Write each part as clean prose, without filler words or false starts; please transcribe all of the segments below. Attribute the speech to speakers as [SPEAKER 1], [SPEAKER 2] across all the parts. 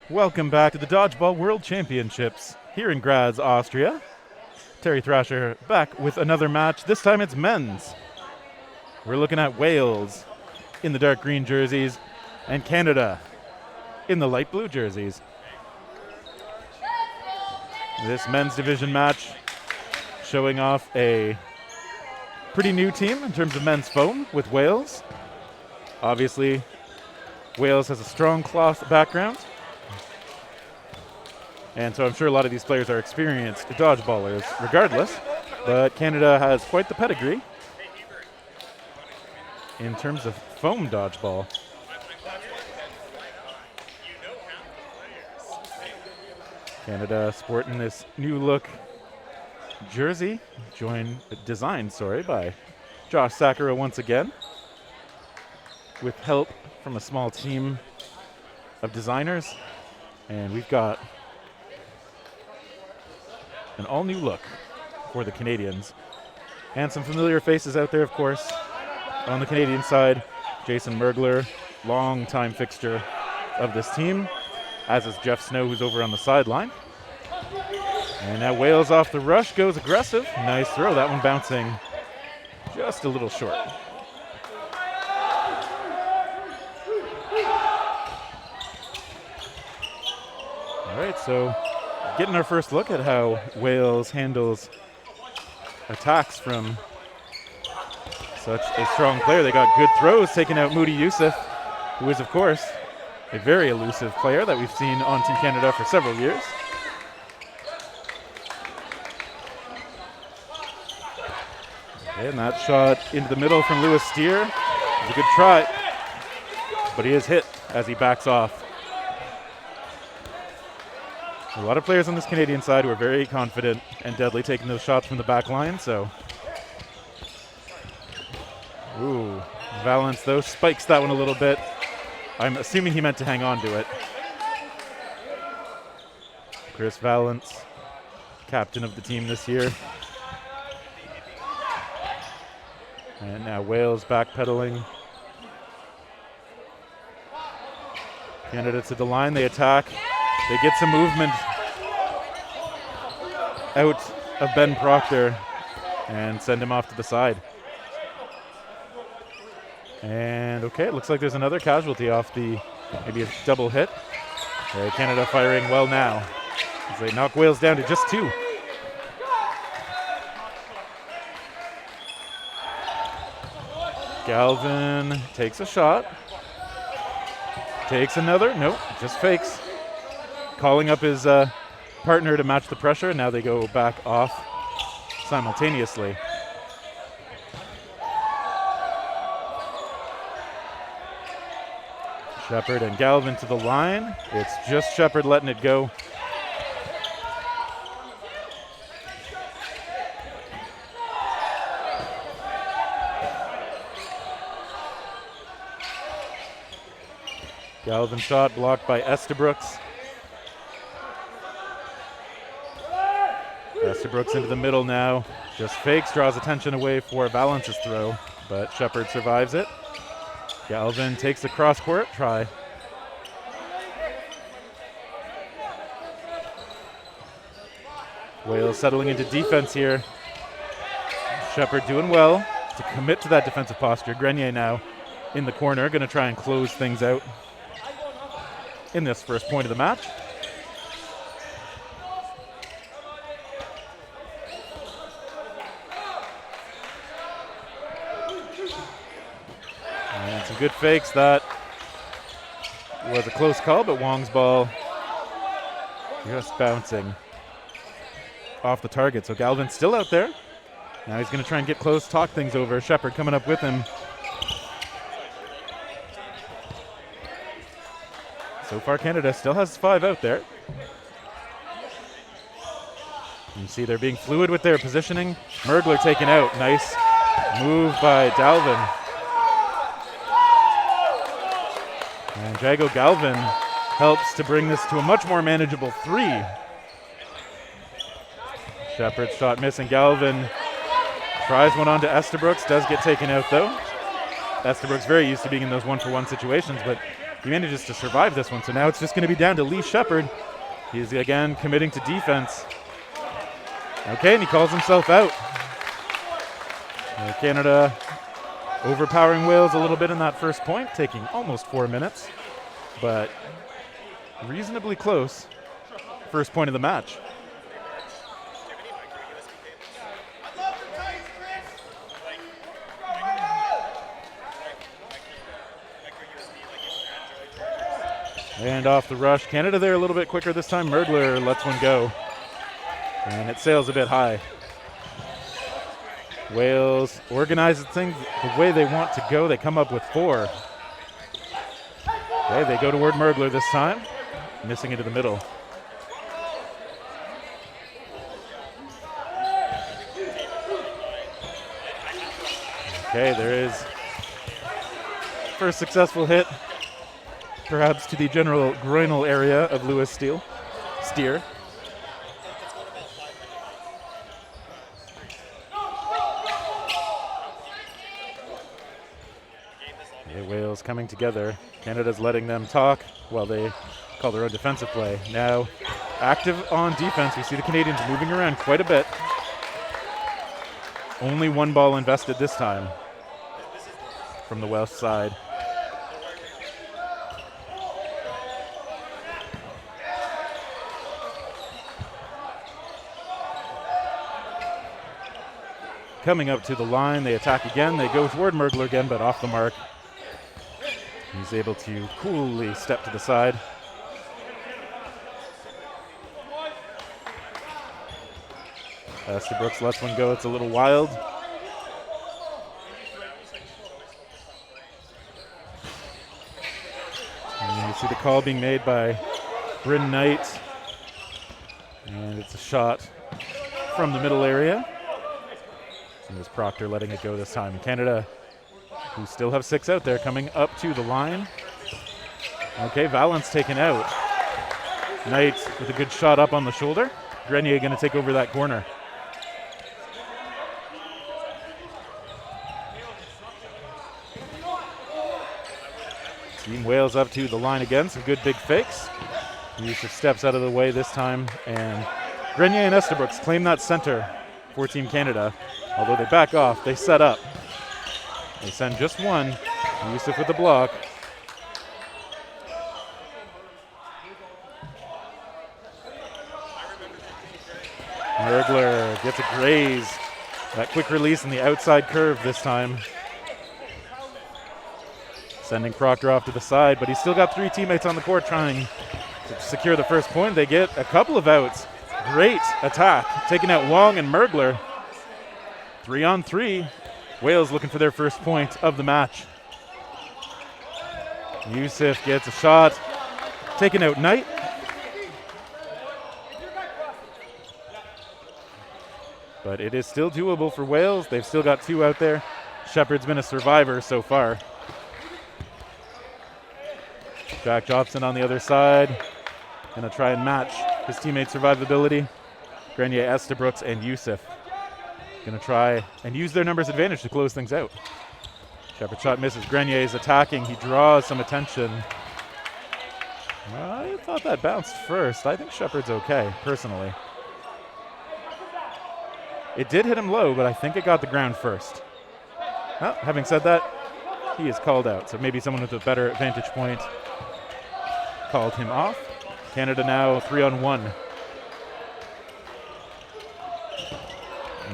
[SPEAKER 1] Welcome back to the Dodgeball World Championships here in Graz, Austria. Terry Thrasher back with another match. This time it's men's. We're looking at Wales in the dark green jerseys and Canada in the light blue jerseys. This men's division match showing off a pretty new team in terms of men's foam with Wales. Obviously, Wales has a strong cloth background. And so I'm sure a lot of these players are experienced dodgeballers regardless, but Canada has quite the pedigree in terms of foam dodgeball. Canada sporting this new look jersey, designed by Josh Sakura once again, with help from a small team of designers. And we've got an all-new look for the Canadians. And some familiar faces out there, of course. On the Canadian side, Jason Mergler, long-time fixture of this team, as is Jeff Snow, who's over on the sideline. And now Wales off the rush, goes aggressive. Nice throw, that one bouncing just a little short. All right, so getting our first look at how Wales handles attacks from such a strong player. They got good throws, taking out Moody Youssef, who is, of course, a very elusive player that we've seen on Team Canada for several years. And that shot into the middle from Lewis Steer is a good try, but he is hit as he backs off. A lot of players on this Canadian side who are very confident and deadly taking those shots from the back line, so. Ooh, Valance though spikes that one a little bit. I'm assuming he meant to hang on to it. Chris Valance, captain of the team this year. And now Wales backpedaling. Canada to the line, they attack. They get some movement out of Ben Proctor and send him off to the side. And okay, it looks like there's another casualty off maybe a double hit. Canada firing well now as they knock Wales down to just 2. Galvin takes a shot. Takes another. Nope, just fakes. Calling up his partner to match the pressure. Now they go back off simultaneously. Shepard and Galvin to the line. It's just Shepard letting it go. Galvin shot blocked by Estabrooks. Estabrooks into the middle now. Just fakes, draws attention away for Valance's throw, but Shepard survives it. Galvin takes the cross-court try. Wales settling into defense here. Shepard doing well to commit to that defensive posture. Grenier now in the corner, going to try and close things out in this first point of the match. And some good fakes. That was a close call, but Wong's ball just bouncing off the target. So Galvin's still out there. Now he's going to try and get close, talk things over. Shepard coming up with him. So far, Canada still has 5 out there. You see they're being fluid with their positioning. Mergler taken out. Nice move by Dalvin. And Jago Galvin helps to bring this to a much more manageable 3. Shepard's shot missing. Galvin tries one onto Estabrooks. Does get taken out though. Estabrooks very used to being in those 1-for-1 situations, but he manages to survive this one. So now it's just going to be down to Lee Shepard. He's again committing to defense. Okay, and he calls himself out. Canada overpowering Wales a little bit in that first point, taking almost 4 minutes, but reasonably close. First point of the match. And off the rush. Canada there a little bit quicker this time. Mergler lets one go. And it sails a bit high. Wales organizes things the way they want to go. They come up with 4. Okay, they go toward Mergler this time. Missing into the middle. Okay, there is first successful hit. Perhaps to the general groinal area of Lewis Steer. Wales coming together. Canada's letting them talk while they call their own defensive play. Now active on defense. We see the Canadians moving around quite a bit. Only 1 ball invested this time from the Welsh side. Coming up to the line, they attack again. They go toward Mergler again, but off the mark. He's able to coolly step to the side. Estabrook lets one go. It's a little wild. And you see the call being made by Bryn Knight. And it's a shot from the middle area. And there's Proctor letting it go this time. Canada, who still have 6 out there, coming up to the line. Okay, Valance taken out. Knight with a good shot up on the shoulder. Grenier going to take over that corner. Team Wales up to the line again. Some good big fakes. Yusuf steps out of the way this time. And Grenier and Estabrook claim that center for Team Canada. Although they back off, they set up. They send just one. Yusuf with the block. Mergler gets a graze. That quick release in the outside curve this time. Sending Proctor off to the side, but he's still got 3 teammates on the court trying to secure the first point. They get a couple of outs. Great attack. Taking out Wong and Mergler. 3-on-3. Wales looking for their first point of the match. Yusuf gets a shot. Taking out Knight. But it is still doable for Wales. They've still got 2 out there. Shepard's been a survivor so far. Jack Jobson on the other side. Gonna try and match his teammates' survivability. Grenier, Estabrook, and Yusuf. Gonna try and use their numbers advantage to close things out. Shepard shot misses. Grenier is attacking. He draws some attention. I thought that bounced first. I think Shepard's okay, personally. It did hit him low, but I think it got the ground first. Well, having said that, he is called out. So maybe someone with a better vantage point called him off. Canada now 3-on-1.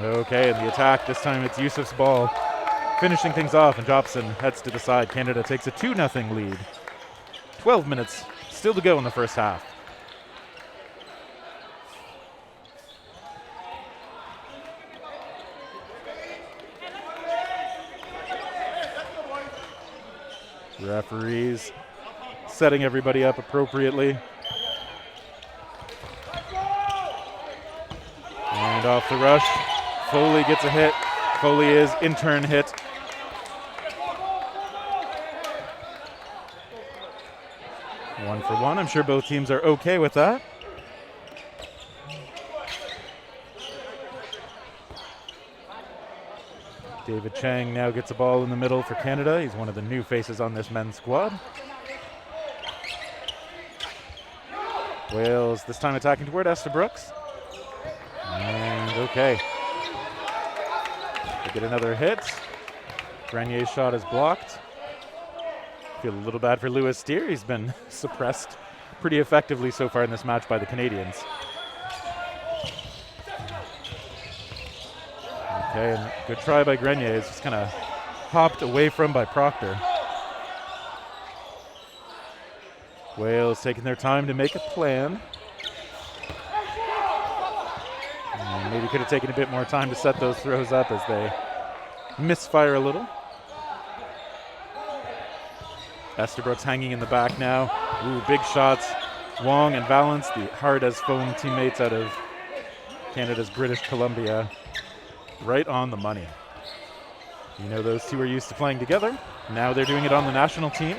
[SPEAKER 1] Okay, and the attack, this time it's Yusuf's ball. Finishing things off, and Jobson heads to the side. Canada takes a 2-0 lead. 12 minutes still to go in the first half. Referees setting everybody up appropriately. And off the rush, Foley gets a hit. Foley is in turn hit. One for one. I'm sure both teams are okay with that. David Chang now gets a ball in the middle for Canada. He's one of the new faces on this men's squad. Wales this time attacking toward Estabrooks. And okay. They get another hit. Grenier's shot is blocked. Feel a little bad for Lewis Steer. He's been suppressed pretty effectively so far in this match by the Canadians. Okay, and good try by Grenier. It's just kind of hopped away from by Proctor. Wales taking their time to make a plan. And maybe could have taken a bit more time to set those throws up as they misfire a little. Estabrooks hanging in the back now. Ooh, big shots. Wong and Valance, the hard as foam teammates out of Canada's British Columbia. Right on the money. You know, those two are used to playing together. Now they're doing it on the national team.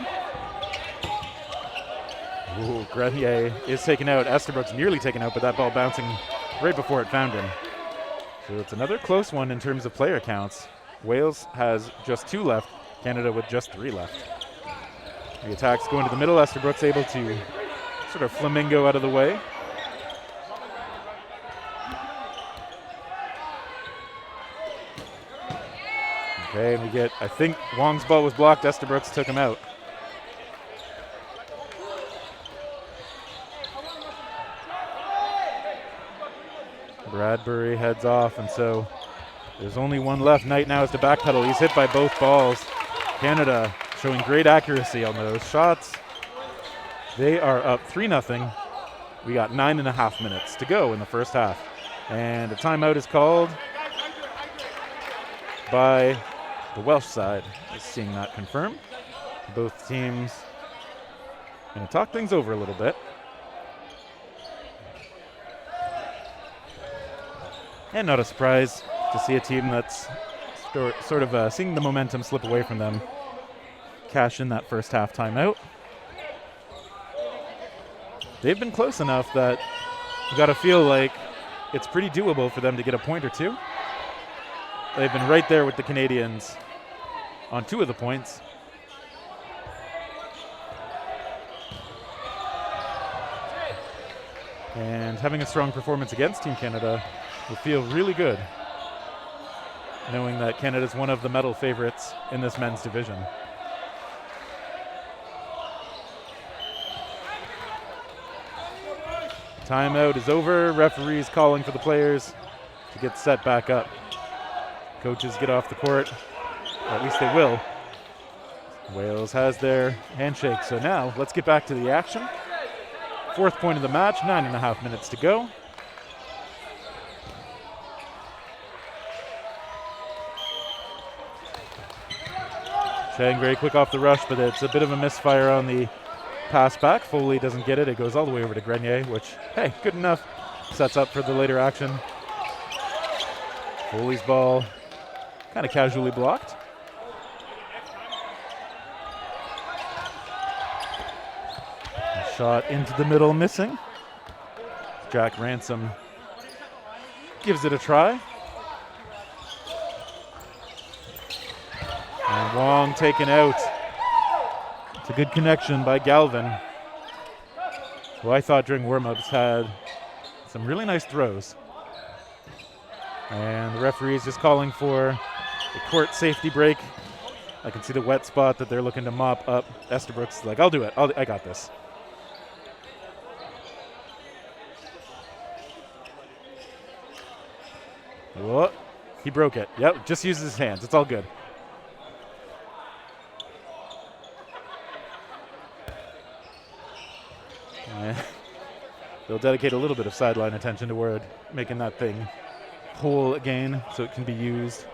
[SPEAKER 1] Ooh, Grenier is taken out. Estabrooks nearly taken out, but that ball bouncing right before it found him. So it's another close one in terms of player counts. Wales has just 2 left. Canada with just 3 left. The attacks go into the middle. Estabrooks able to sort of flamingo out of the way. Okay, and we get, I think Wong's ball was blocked. Estabrooks took him out. Bradbury heads off, and so there's only one left. Knight now has to backpedal. He's hit by both balls. Canada showing great accuracy on those shots. They are up 3-0. We got 9.5 minutes to go in the first half. And a timeout is called by the Welsh side. Just seeing that confirmed. Both teams going to talk things over a little bit. And not a surprise to see a team that's sort of seeing the momentum slip away from them cash in that first half timeout. They've been close enough that you got to feel like it's pretty doable for them to get a point or two. They've been right there with the Canadians on 2 of the points. And having a strong performance against Team Canada will feel really good, knowing that Canada's one of the medal favorites in this men's division. Timeout is over. Referees calling for the players to get set back up. Coaches get off the court, or at least they will. Wales has their handshake. So now let's get back to the action. 4th point of the match, 9.5 minutes to go. Chang very quick off the rush, but it's a bit of a misfire on the pass back. Foley doesn't get it. It goes all the way over to Grenier, which, hey, good enough. Sets up for the later action. Foley's ball kind of casually blocked. A shot into the middle, missing. Jack Ransom gives it a try. And Wong taken out. It's a good connection by Galvin, who I thought during warm-ups had some really nice throws. And the referee is just calling for a court safety break. I can see the wet spot that they're looking to mop up. Estabrooks is like, I'll do it. I got this. Whoa. He broke it. Yep, just uses his hands. It's all good. They'll dedicate a little bit of sideline attention toward making that thing whole again so it can be used.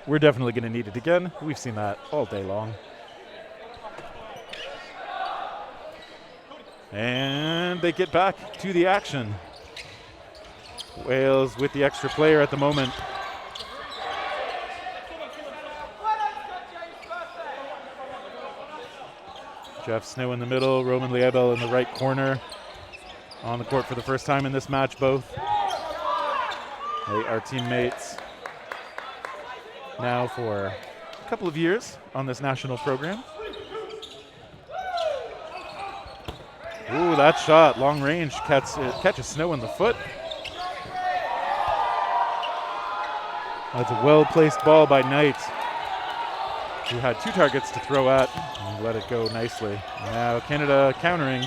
[SPEAKER 1] We're definitely going to need it again. We've seen that all day long. And they get back to the action. Wales with the extra player at the moment. Jeff Snow in the middle, Roman Liebel in the right corner. On the court for the first time in this match, both. They are teammates now for a couple of years on this national program. Ooh, that shot, long range, catches Snow in the foot. That's a well-placed ball by Knight, who had 2 targets to throw at and let it go nicely. Now Canada countering,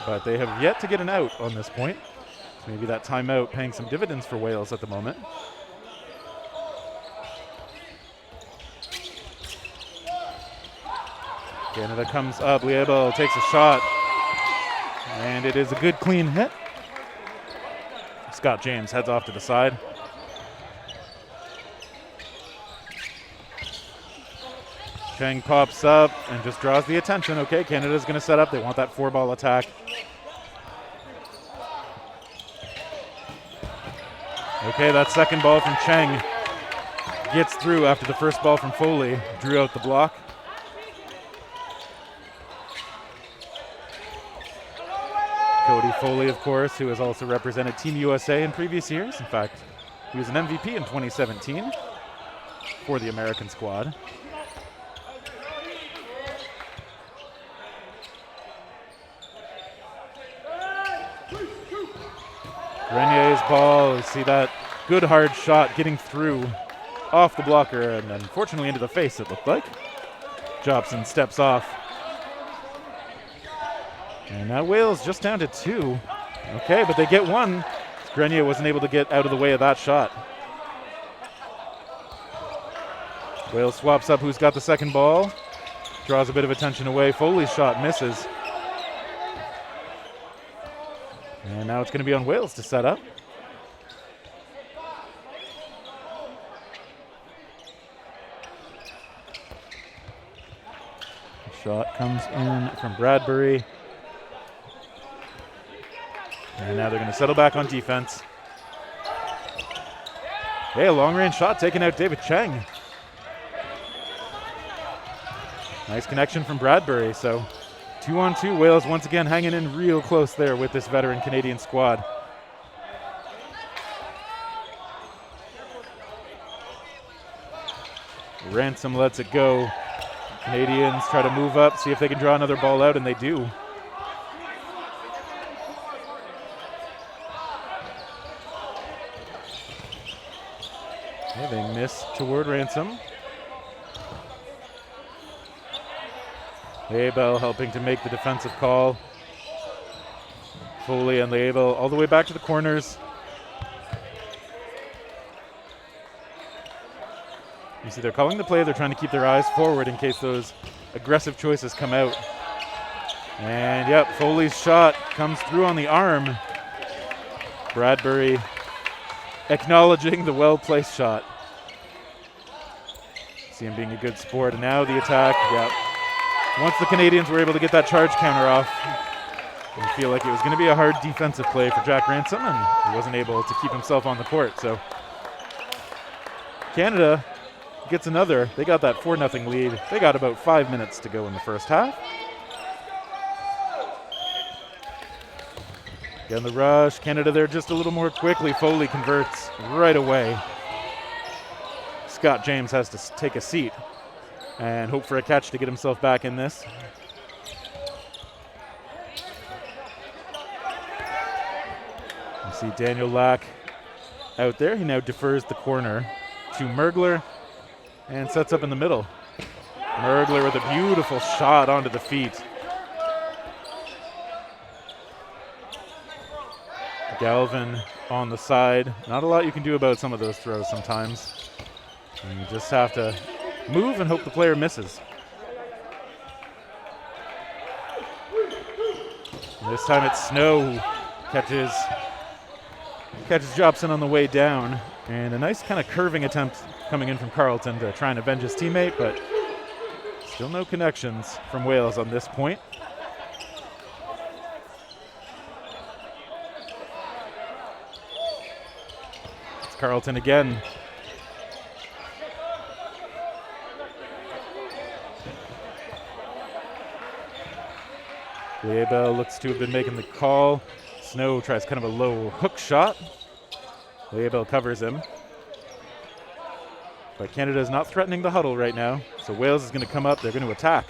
[SPEAKER 1] but they have yet to get an out on this point. So maybe that timeout paying some dividends for Wales at the moment. Canada comes up, Liebel takes a shot, and it is a good clean hit. Scott James heads off to the side. Cheng pops up and just draws the attention. Okay, Canada's going to set up. They want that 4-ball attack. Okay, that second ball from Cheng gets through after the first ball from Foley. Drew out the block. Cody Foley, of course, who has also represented Team USA in previous years. In fact, he was an MVP in 2017 for the American squad. Grenier's ball, you see that good hard shot getting through off the blocker and unfortunately into the face, it looked like. Jobson steps off. And now Wales just down to 2. Okay, but they get 1. Grenier wasn't able to get out of the way of that shot. Wales swaps up who's got the second ball. Draws a bit of attention away. Foley's shot misses. And now it's going to be on Wales to set up. The shot comes in from Bradbury. And now they're going to settle back on defense. Hey, a long-range shot taking out David Cheng. Nice connection from Bradbury. So 2-on-2, Wales once again hanging in real close there with this veteran Canadian squad. Ransom lets it go. Canadians try to move up, see if they can draw another ball out, and they do. They miss toward Ransom. Liebel helping to make the defensive call. Foley and Liebel all the way back to the corners. You see they're calling the play. They're trying to keep their eyes forward in case those aggressive choices come out. And yep, Foley's shot comes through on the arm. Bradbury acknowledging the well-placed shot. See him being a good sport. And now the attack, yep. Once the Canadians were able to get that charge counter off, I feel like it was going to be a hard defensive play for Jack Ransom, and he wasn't able to keep himself on the court. So Canada gets another. They got that 4-0 lead. They got about 5 minutes to go in the first half. Again, the rush. Canada there just a little more quickly. Foley converts right away. Scott James has to take a seat and hope for a catch to get himself back in this. You see Daniel Lack out there. He now defers the corner to Mergler and sets up in the middle. Mergler with a beautiful shot onto the feet. Galvin on the side. Not a lot you can do about some of those throws sometimes. And you just have to move and hope the player misses. And this time it's Snow who catches Jobson on the way down. And a nice kind of curving attempt coming in from Carleton to try and avenge his teammate, but still no connections from Wales on this point. It's Carleton again. Liebel looks to have been making the call. Snow tries kind of a low hook shot. Liebel covers him. But Canada is not threatening the huddle right now. So Wales is going to come up. They're going to attack.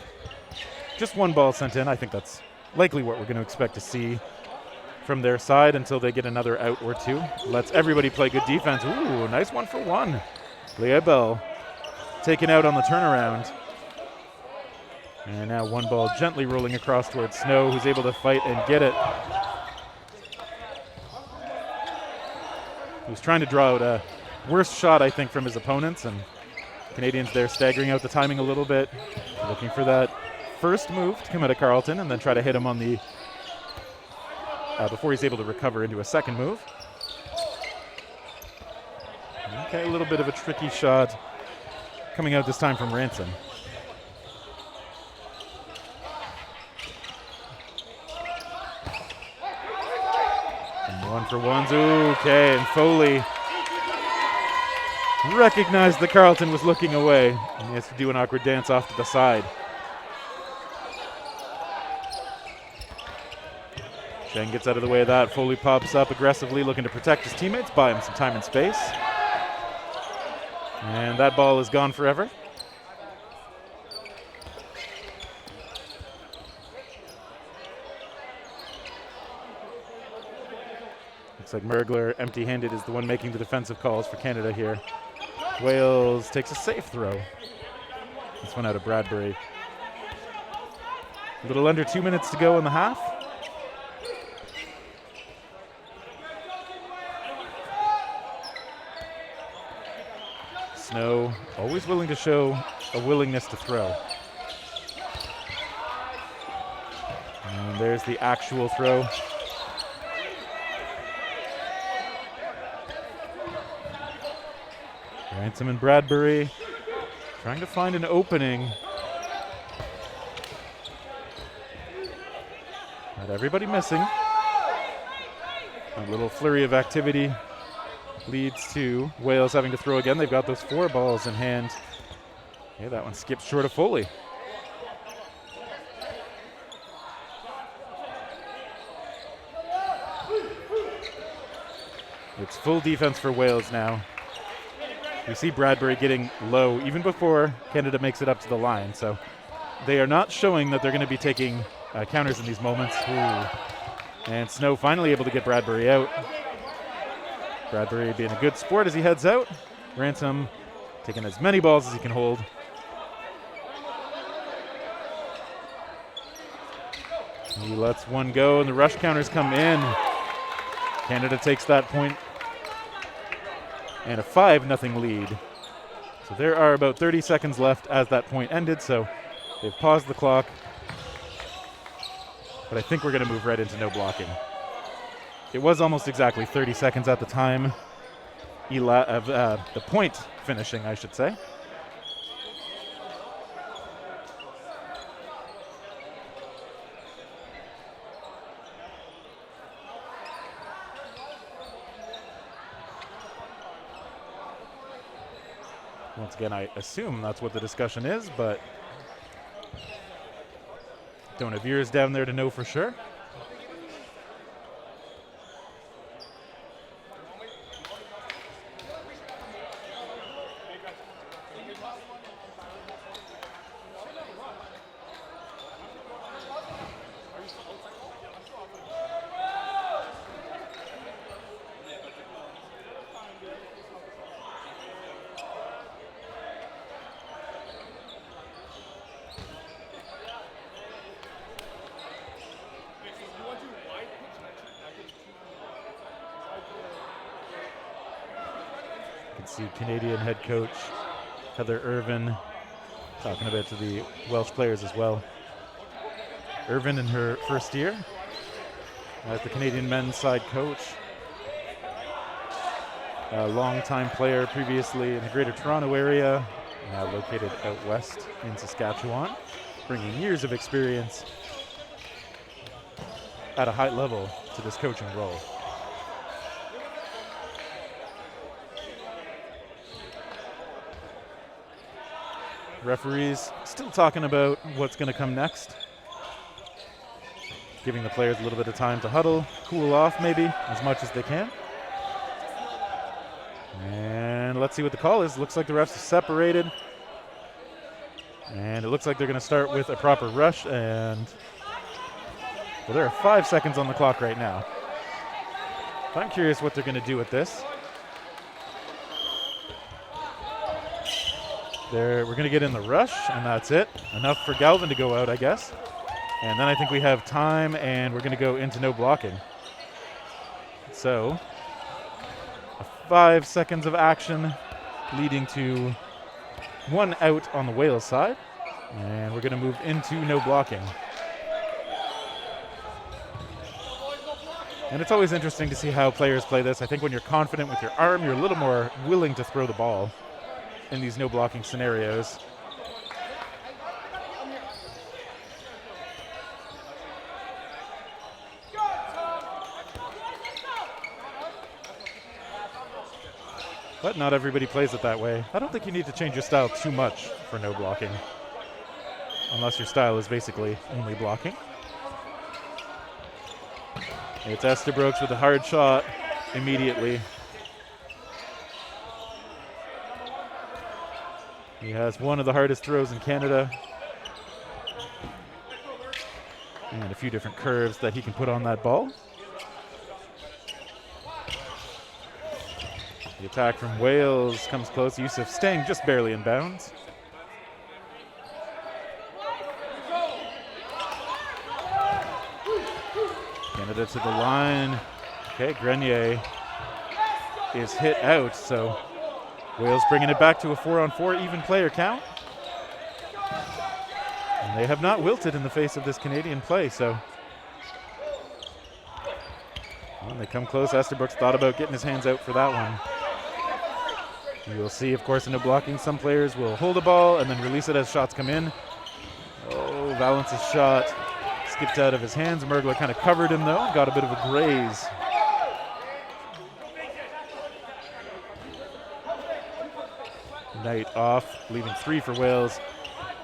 [SPEAKER 1] just one ball sent in. I think that's likely what we're going to expect to see from their side until they get another out or two. Lets everybody play good defense. Ooh, nice 1-for-1. Leah Bell taken out on the turnaround. And now one ball gently rolling across towards Snow, who's able to fight and get it. He was trying to draw out a worse shot, I think, from his opponents, and Canadians there staggering out the timing a little bit, looking for that first move to come out of Carleton and then try to hit him on the before he's able to recover into a second move. Okay, a little bit of a tricky shot coming out this time from Ransom. And 1-for-1s, okay, and Foley recognized that Carleton was looking away, and he has to do an awkward dance off to the side. Sheng gets out of the way of that. Foley pops up aggressively, looking to protect his teammates, buy him some time and space. And that ball is gone forever. Looks like Mergler, empty-handed, is the one making the defensive calls for Canada here. Wales takes a safe throw. This one out of Bradbury. A little under 2 minutes to go in the half. Snow, always willing to show a willingness to throw. And there's the actual throw. Ransom and Bradbury trying to find an opening. Not everybody missing. A little flurry of activity leads to Wales having to throw again. They've got those 4 balls in hand. Yeah, that one skips short of Foley. It's full defense for Wales now. We see Bradbury getting low even before Canada makes it up to the line. So they are not showing that they're going to be taking counters in these moments. Ooh. And Snow finally able to get Bradbury out. Bradbury being a good sport as he heads out. Ransom taking as many balls as he can hold. He lets one go, and the rush counters come in. Canada takes that point, and a 5-0 lead. So there are about 30 seconds left as that point ended, so they've paused the clock. But I think we're going to move right into no blocking. It was almost exactly 30 seconds at the time of the point finishing, I should say. Once again, I assume that's what the discussion is, but don't have ears down there to know for sure. See Canadian head coach Heather Irvin talking a bit to the Welsh players as well. Irvin in her first year as the Canadian men's side coach. A long-time player previously in the Greater Toronto area, now located out west in Saskatchewan, bringing years of experience at a high level to this coaching role. Referees still talking about what's going to come next. Giving the players a little bit of time to huddle, cool off maybe as much as they can. And let's see what the call is. Looks like the refs are separated. And it looks like they're going to start with a proper rush, and well, there are 5 seconds on the clock right now. I'm curious what they're going to do with this. We're going to get in the rush, and that's it. Enough for Galvin to go out, I guess. And then I think we have time, and we're going to go into no blocking. So, 5 seconds of action leading to 1 out on the Wales side. And we're going to move into no blocking. And it's always interesting to see how players play this. I think when you're confident with your arm, you're a little more willing to throw the ball in these no blocking scenarios. But not everybody plays it that way. I don't think you need to change your style too much for no blocking, unless your style is basically only blocking. It's Estabrooks with a hard shot immediately. He has one of the hardest throws in Canada. And a few different curves that he can put on that ball. The attack from Wales comes close. Yusuf staying just barely in bounds. Canada to the line. Okay, Grenier is hit out, so Wales bringing it back to a 4-on-4 even player count. And they have not wilted in the face of this Canadian play, so when they come close, Estabrooks thought about getting his hands out for that one. You will see, of course, in no blocking, some players will hold a ball and then release it as shots come in. Oh, Valence's shot skipped out of his hands. Mergler kind of covered him, though, got a bit of a graze. Knight off, leaving 3 for Wales.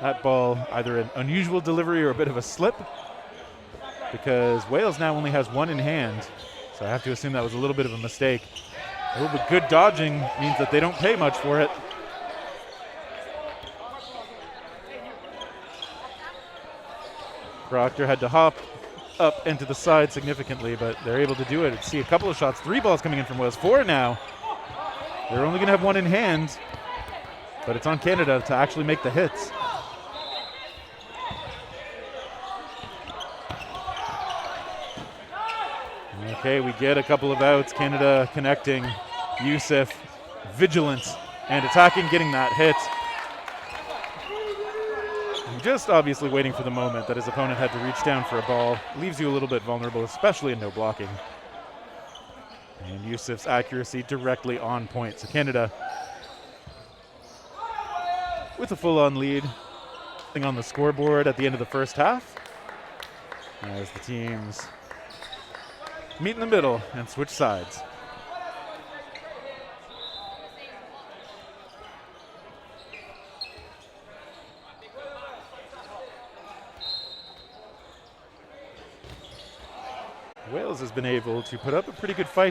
[SPEAKER 1] That ball, either an unusual delivery or a bit of a slip, because Wales now only has 1 in hand. So I have to assume that was a little bit of a mistake. A little bit good dodging means that they don't pay much for it. Proctor had to hop up and to the side significantly, but they're able to do it. See a couple of shots, 3 balls coming in from Wales, 4 now. They're only going to have 1 in hand, but it's on Canada to actually make the hits. Okay, we get a couple of outs. Canada connecting. Yusuf vigilant and attacking, getting that hit. Just obviously waiting for the moment that his opponent had to reach down for a ball. Leaves you a little bit vulnerable, especially in no blocking. And Yusuf's accuracy directly on point. So Canada with a full-on lead on the scoreboard at the end of the first half, as the teams meet in the middle and switch sides. Wales has been able to put up a pretty good fight